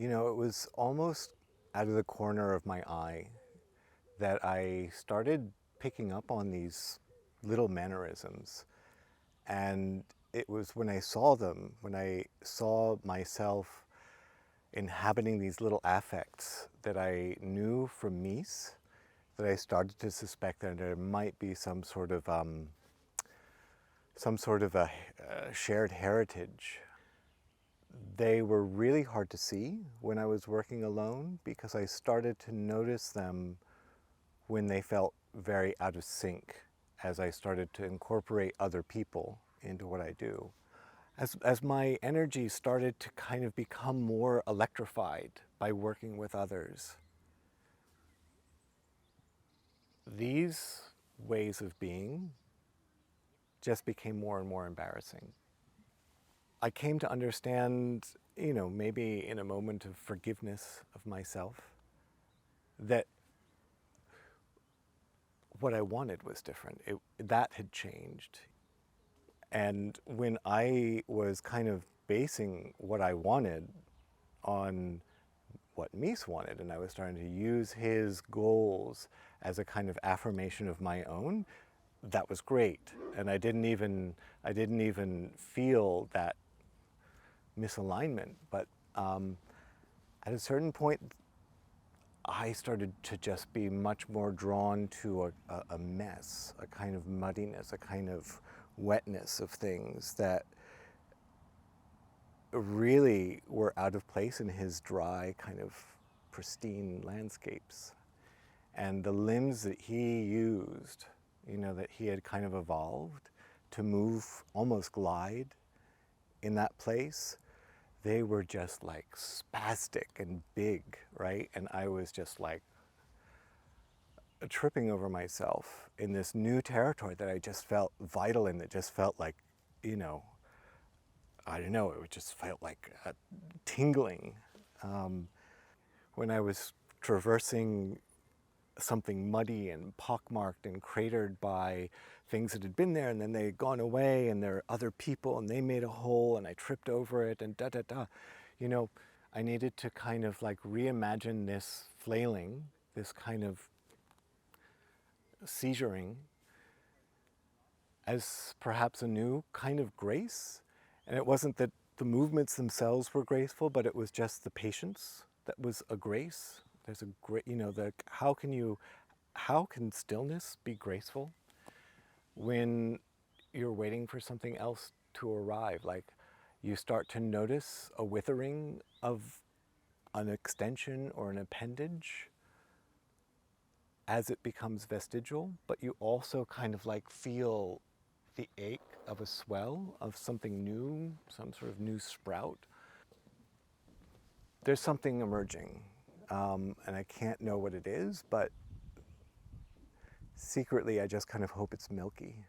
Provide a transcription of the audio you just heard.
It was almost out of the corner of my eye that I started picking up on these little mannerisms. And it was when I saw them, when I saw myself inhabiting these little affects that I knew from Mies, that I started to suspect that there might be some sort of a shared heritage. They were really hard to see when I was working alone because I started to notice them when they felt very out of sync as I started to incorporate other people into what I do. As my energy started to kind of become more electrified by working with others, these ways of being just became more and more embarrassing. I came to understand, maybe in a moment of forgiveness of myself, that what I wanted was different. That had changed. And when I was kind of basing what I wanted on what Mies wanted, and I was starting to use his goals as a kind of affirmation of my own, that was great. And I didn't even feel that misalignment. But at a certain point, I started to just be much more drawn to a mess, a kind of muddiness, a kind of wetness of things that really were out of place in his dry, kind of pristine landscapes. And the limbs that he used, that he had kind of evolved to move, almost glide in that place, they were just like spastic and big, right? And I was just like tripping over myself in this new territory that I just felt vital in, that just felt like, I don't know, it just felt like a tingling. When I was traversing something muddy and pockmarked and cratered by things that had been there and then they had gone away and there are other people and they made a hole and I tripped over it and da-da-da. I needed to kind of like reimagine this flailing, this kind of seizuring as perhaps a new kind of grace. And it wasn't that the movements themselves were graceful, but it was just the patience that was a grace. There's a great, how can stillness be graceful when you're waiting for something else to arrive? Like you start to notice a withering of an extension or an appendage as it becomes vestigial, but you also kind of like feel the ache of a swell of something new, some sort of new sprout. There's something emerging, and I can't know what it is, but secretly I just kind of hope it's milky.